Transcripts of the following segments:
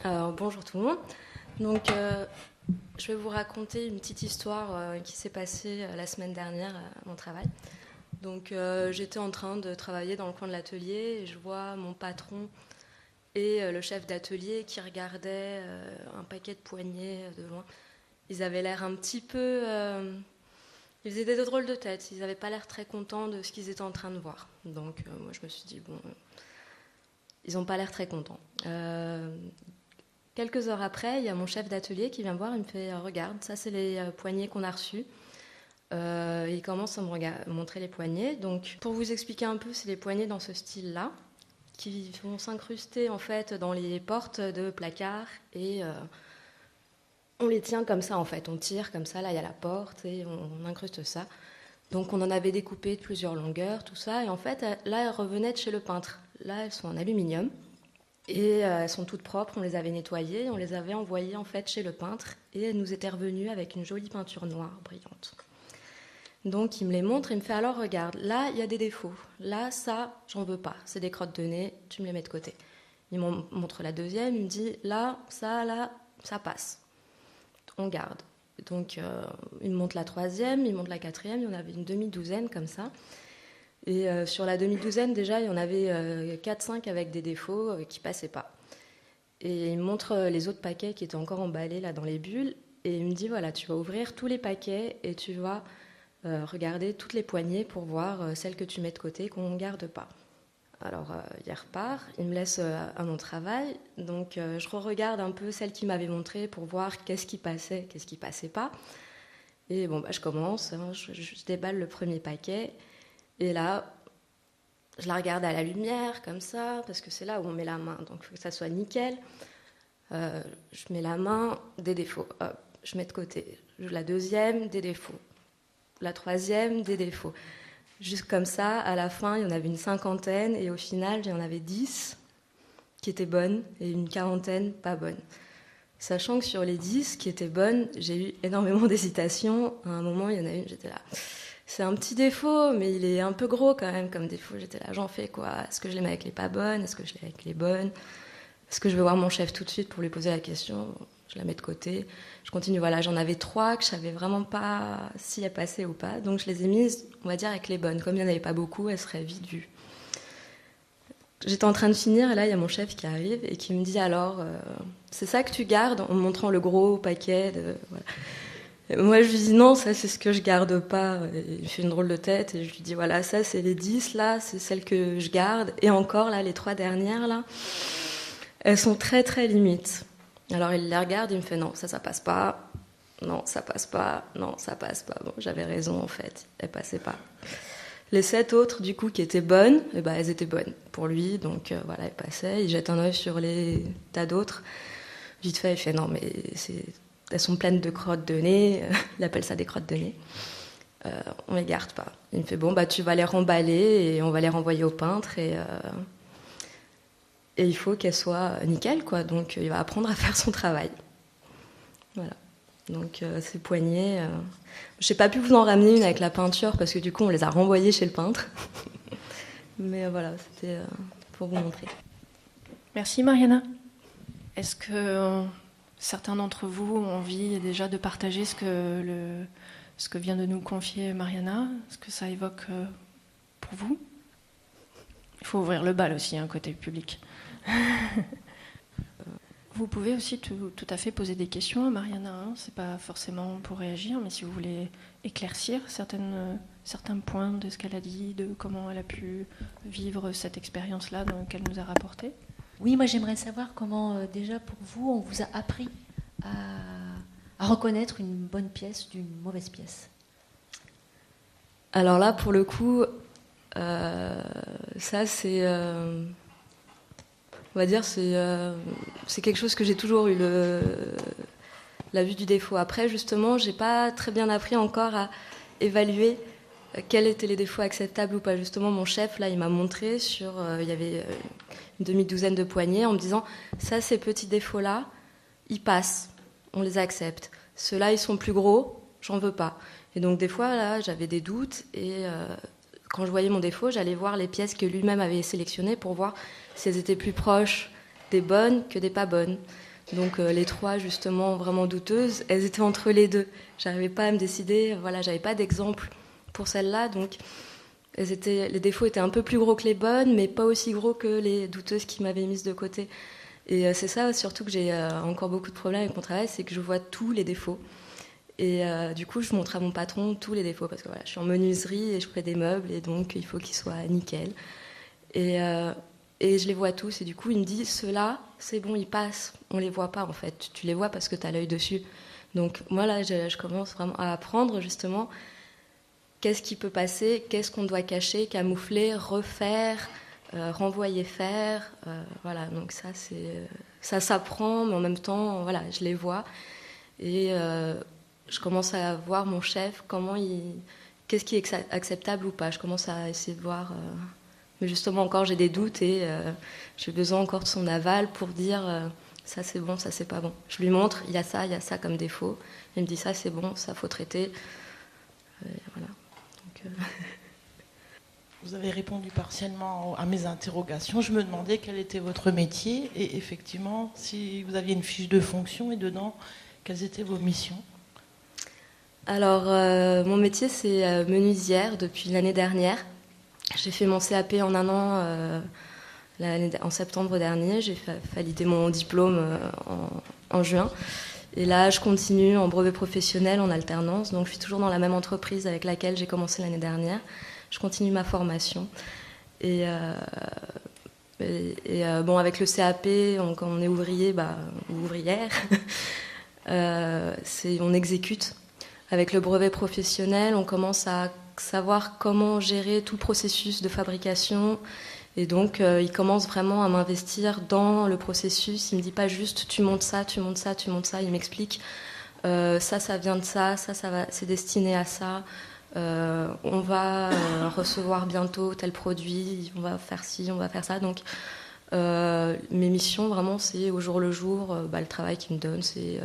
Alors, bonjour tout le monde. Donc, je vais vous raconter une petite histoire qui s'est passée la semaine dernière à mon travail. Donc, j'étais en train de travailler dans le coin de l'atelier et je vois mon patron et le chef d'atelier qui regardaient un paquet de poignets de loin. Ils avaient l'air un petit peu... ils faisaient des drôles de tête. Ils n'avaient pas l'air très contents de ce qu'ils étaient en train de voir. Donc, moi, je me suis dit, bon, ils n'ont pas l'air très contents. Quelques heures après, il y a mon chef d'atelier qui vient me voir et me fait regarde, ça c'est les poignets qu'on a reçus. Il commence à me montrer les poignets. Donc, pour vous expliquer un peu, c'est les poignets dans ce style-là qui vont s'incruster en fait dans les portes de placards et on les tient comme ça en fait. On tire comme ça, là il y a la porte et on incruste ça. Donc on en avait découpé de plusieurs longueurs, tout ça. Et en fait, là, elles revenaient de chez le peintre. Là, elles sont en aluminium. Et elles sont toutes propres, on les avait nettoyées, on les avait envoyées en fait chez le peintre et elles nous étaient revenues avec une jolie peinture noire brillante. Donc il me les montre, il me fait alors regarde, là il y a des défauts, là ça j'en veux pas, c'est des crottes de nez, tu me les mets de côté. Il me montre la deuxième, il me dit là ça passe, on garde. Donc il me montre la troisième, il me montre la quatrième, il y en avait une demi-douzaine comme ça. Et sur la demi-douzaine, déjà, il y en avait 4-5 avec des défauts qui passaient pas. Et il me montre les autres paquets qui étaient encore emballés là dans les bulles. Et il me dit, voilà, tu vas ouvrir tous les paquets et tu vas regarder toutes les poignées pour voir celles que tu mets de côté qu'on ne garde pas. Alors, il repart, il me laisse à mon travail. Donc, je re-regarde un peu celles qu'il m'avait montrées pour voir qu'est-ce qui passait, qu'est-ce qui passait pas. Et bon, je commence, hein, je déballe le premier paquet. Et là, je la regarde à la lumière, comme ça, parce que c'est là où on met la main, donc il faut que ça soit nickel. Je mets la main, des défauts, hop, je mets de côté. La deuxième, des défauts. La troisième, des défauts. Juste comme ça, à la fin, il y en avait une cinquantaine, et au final, il y en avait 10 qui étaient bonnes, et une quarantaine pas bonnes. Sachant que sur les 10 qui étaient bonnes, j'ai eu énormément d'hésitation. À un moment, il y en a une, j'étais là... C'est un petit défaut, mais il est un peu gros quand même comme défaut. J'étais là, j'en fais quoi? Est-ce que je les mets avec les pas bonnes? Est-ce que je les mets avec les bonnes? Est-ce que je vais voir mon chef tout de suite pour lui poser la question? Je la mets de côté. Je continue, voilà, j'en avais 3 que je savais vraiment pas si elles passaient ou pas. Donc je les ai mises, on va dire, avec les bonnes. Comme il n'y en avait pas beaucoup, elles seraient vite vues. J'étais en train de finir et là, il y a mon chef qui arrive et qui me dit alors, c'est ça que tu gardes? En me montrant le gros paquet de... Voilà. Moi, je lui dis non, ça c'est ce que je garde pas. Et il fait une drôle de tête et je lui dis voilà, ça c'est les 10 là, c'est celles que je garde. Et encore là, les 3 dernières là, elles sont très très limites. Alors il les regarde, il me fait non, ça passe pas. Non, ça passe pas. Non, ça passe pas. Bon, j'avais raison en fait, elles passaient pas. Les 7 autres du coup qui étaient bonnes, eh ben, elles étaient bonnes pour lui, donc voilà, elles passaient. Il jette un œil sur les tas d'autres. Vite fait, il fait non mais elles sont pleines de crottes de nez, il appelle ça des crottes de nez. On les garde pas. Il me fait bon, bah tu vas les remballer et on va les renvoyer au peintre et il faut qu'elles soient nickel quoi. Donc il va apprendre à faire son travail. Voilà. Donc ces poignées, j'ai pas pu vous en ramener une avec la peinture parce que du coup on les a renvoyées chez le peintre. Mais voilà, c'était pour vous montrer. Merci Mariana. Est-ce que certains d'entre vous ont envie déjà de partager ce que vient de nous confier Mariana? Ce que ça évoque pour vous? Il faut ouvrir le bal aussi, côté public. Vous pouvez aussi tout à fait poser des questions à Mariana. C'est pas forcément pour réagir, mais si vous voulez éclaircir certains points de ce qu'elle a dit, de comment elle a pu vivre cette expérience-là qu'elle nous a rapportée. Oui, moi j'aimerais savoir comment, déjà pour vous, on vous a appris à reconnaître une bonne pièce d'une mauvaise pièce. Alors là, pour le coup, ça c'est... on va dire c'est quelque chose que j'ai toujours eu, la vue du défaut. Après, justement, j'ai pas très bien appris encore à évaluer quels étaient les défauts acceptables ou pas. Justement, mon chef, là, il m'a montré il y avait une demi-douzaine de poignées en me disant ça, ces petits défauts-là, ils passent, on les accepte. Ceux-là, ils sont plus gros, j'en veux pas. Et donc, des fois, là, j'avais des doutes et quand je voyais mon défaut, j'allais voir les pièces que lui-même avait sélectionnées pour voir si elles étaient plus proches des bonnes que des pas bonnes. Donc les 3 justement vraiment douteuses, elles étaient entre les 2. J'arrivais pas à me décider, voilà, j'avais pas d'exemple pour celle-là, donc les défauts étaient un peu plus gros que les bonnes, mais pas aussi gros que les douteuses qui m'avaient mises de côté. Et c'est ça surtout que j'ai encore beaucoup de problèmes avec mon travail, c'est que je vois tous les défauts. Et du coup, je montre à mon patron tous les défauts, parce que voilà, je suis en menuiserie et je fais des meubles, et donc il faut qu'ils soient nickel. Et je les vois tous, et du coup, il me dit, ceux-là, c'est bon, ils passent. On les voit pas, en fait. Tu les vois parce que tu as l'œil dessus. Donc moi, là, je commence vraiment à apprendre, justement, qu'est-ce qui peut passer, qu'est-ce qu'on doit cacher, camoufler, refaire, renvoyer faire. Voilà, donc ça s'apprend, mais en même temps, voilà, je les vois. Et je commence à voir mon chef, qu'est-ce qui est acceptable ou pas. Je commence à essayer de voir... mais justement, encore, j'ai des doutes et j'ai besoin encore de son aval pour dire ça c'est bon, ça c'est pas bon. Je lui montre, il y a ça comme défaut. Il me dit ça c'est bon, ça faut traiter. Voilà. Donc, Vous avez répondu partiellement à mes interrogations. Je me demandais quel était votre métier et effectivement, si vous aviez une fiche de fonction et dedans, quelles étaient vos missions? Alors, mon métier, c'est menuisière depuis l'année dernière. J'ai fait mon CAP en 1 an en septembre dernier. J'ai validé mon diplôme en juin. Et là, je continue en brevet professionnel en alternance. Donc, je suis toujours dans la même entreprise avec laquelle j'ai commencé l'année dernière. Je continue ma formation. Et bon, avec le CAP, quand on est ouvrier ou ouvrière, on exécute. Avec le brevet professionnel, on commence à savoir comment gérer tout le processus de fabrication. Et donc, il commence vraiment à m'investir dans le processus. Il ne me dit pas juste tu montes ça, tu montes ça, tu montes ça. Il m'explique ça vient de ça c'est destiné à ça. On va recevoir bientôt tel produit, on va faire ci, on va faire ça. Donc, mes missions, vraiment, c'est au jour le jour. Le travail qu'il me donne, c'est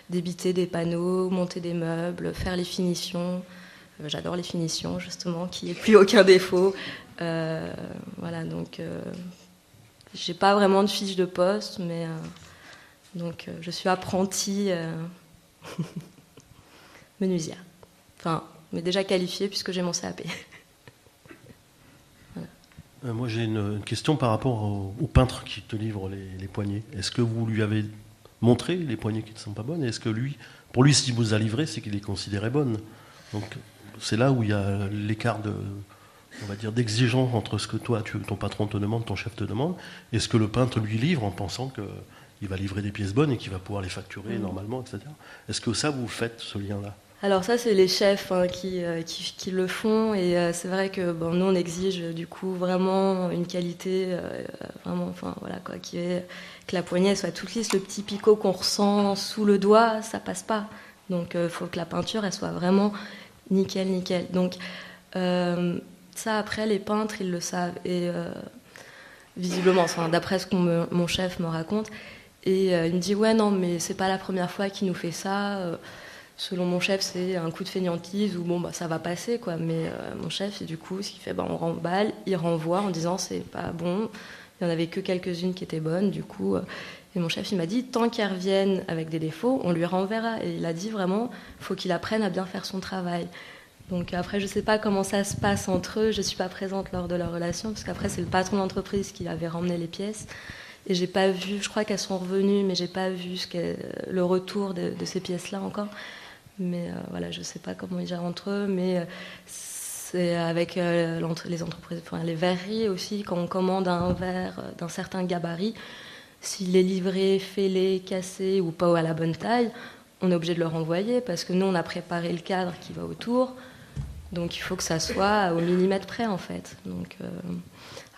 débiter des panneaux, monter des meubles, faire les finitions. J'adore les finitions, justement, qu'il n'y ait plus aucun défaut. Voilà, donc j'ai pas vraiment de fiche de poste, mais donc je suis apprentie menuisière. Enfin, mais déjà qualifiée puisque j'ai mon CAP. Voilà. Moi, j'ai une question par rapport au peintre qui te livre les poignées. Est-ce que vous lui avez montré les poignées qui ne sont pas bonnes? Et est-ce que pour lui, s'il vous a livré, c'est qu'il les considérait bonnes? Donc, c'est là où il y a l'écart on va dire, d'exigence entre ce que toi, ton patron te demande, ton chef te demande, et ce que le peintre lui livre en pensant qu'il va livrer des pièces bonnes et qu'il va pouvoir les facturer normalement, etc. Est-ce que ça, vous faites ce lien-là? Alors ça, c'est les chefs qui le font, et c'est vrai que nous, on exige du coup vraiment une qualité, vraiment, enfin voilà quoi, que la poignée soit toute lisse. Le petit picot qu'on ressent sous le doigt, ça passe pas. Donc, il faut que la peinture, elle soit vraiment nickel. Donc, ça, après, les peintres, ils le savent. Et visiblement, d'après ce que mon chef me raconte, et il me dit, ouais, non, mais c'est pas la première fois qu'il nous fait ça. Selon mon chef, c'est un coup de fainéantise ou ça va passer, quoi. Mais mon chef, et du coup, ce qu'il fait, on remballe, il renvoie en disant, c'est pas bon. Il n'y en avait que quelques-unes qui étaient bonnes, du coup. Et mon chef, il m'a dit, tant qu'ils reviennent avec des défauts, on lui renverra. Et il a dit vraiment, il faut qu'il apprenne à bien faire son travail. Donc après, je ne sais pas comment ça se passe entre eux. Je ne suis pas présente lors de leur relation, parce qu'après, c'est le patron d'entreprise qui avait ramené les pièces. Et j'ai pas vu, je crois qu'elles sont revenues, mais j'ai pas vu le retour de ces pièces-là encore. Mais voilà, je ne sais pas comment ils gèrent entre eux, mais c'est avec les entreprises, enfin, les verreries aussi, quand on commande un verre d'un certain gabarit, s'il est livré, fêlé, cassé ou pas à la bonne taille, on est obligé de le renvoyer parce que nous, on a préparé le cadre qui va autour. Donc, il faut que ça soit au millimètre près, en fait. Donc,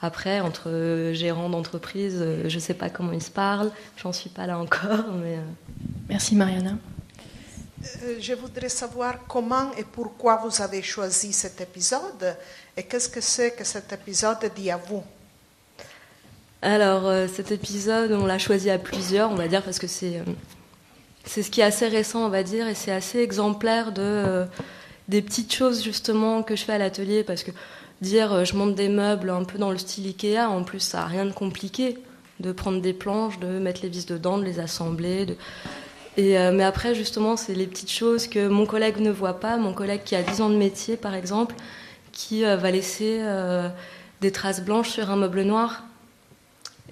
après, entre gérants d'entreprise, je ne sais pas comment ils se parlent. J'en suis pas là encore. Mais Merci, Mariana. Je voudrais savoir comment et pourquoi vous avez choisi cet épisode et qu'est-ce que c'est que cet épisode dit à vous? Alors, cet épisode, on l'a choisi à plusieurs, on va dire, parce que c'est ce qui est assez récent, on va dire, et c'est assez exemplaire des petites choses, justement, que je fais à l'atelier, parce que dire je monte des meubles un peu dans le style Ikea, en plus, ça n'a rien de compliqué. de prendre des planches, de mettre les vis dedans, de les assembler. Mais après, justement, c'est les petites choses que mon collègue ne voit pas. Mon collègue qui a 10 ans de métier, par exemple, qui va laisser des traces blanches sur un meuble noir.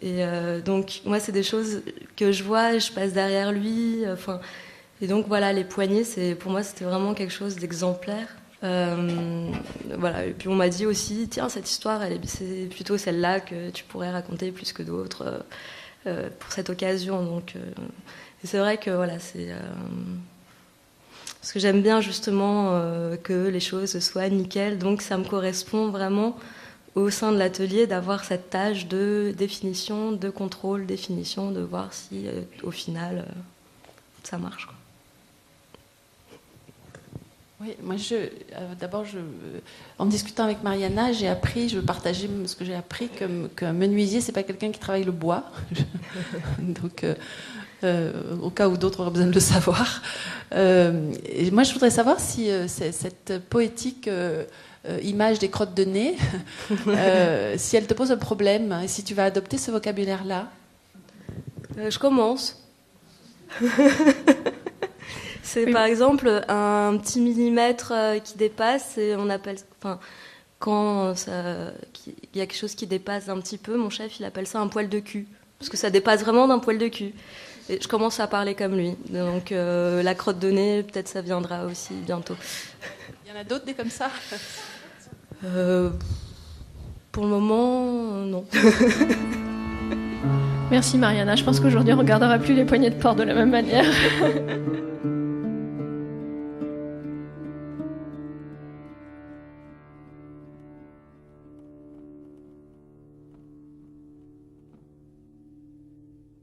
Et donc, moi, c'est des choses que je vois et je passe derrière lui. Et donc, voilà, les poignées, pour moi, c'était vraiment quelque chose d'exemplaire. Voilà. Et puis, on m'a dit aussi, tiens, cette histoire, c'est plutôt celle-là que tu pourrais raconter plus que d'autres pour cette occasion. Donc, et c'est vrai que, voilà, parce que j'aime bien, justement, que les choses soient nickel. Donc, ça me correspond vraiment au sein de l'atelier d'avoir cette tâche de définition, de contrôle, définition, de voir si au final ça marche, quoi. Oui, moi d'abord, en discutant avec Mariana, je veux partager ce que j'ai appris, qu'un menuisier, c'est pas quelqu'un qui travaille le bois. Donc, au cas où d'autres auraient besoin de le savoir. Et moi, je voudrais savoir si cette poétique image des crottes de nez, si elle te pose un problème, et si tu vas adopter ce vocabulaire-là. Je commence. C'est par exemple un petit millimètre qui dépasse, et on appelle, quand il y a quelque chose qui dépasse un petit peu, mon chef il appelle ça un poil de cul, parce que ça dépasse vraiment d'un poil de cul. Et je commence à parler comme lui, donc la crotte de nez, peut-être ça viendra aussi bientôt. Il y en a d'autres des comme ça? Pour le moment, non. Merci Mariana, je pense qu'aujourd'hui on ne regardera plus les poignées de porc de la même manière.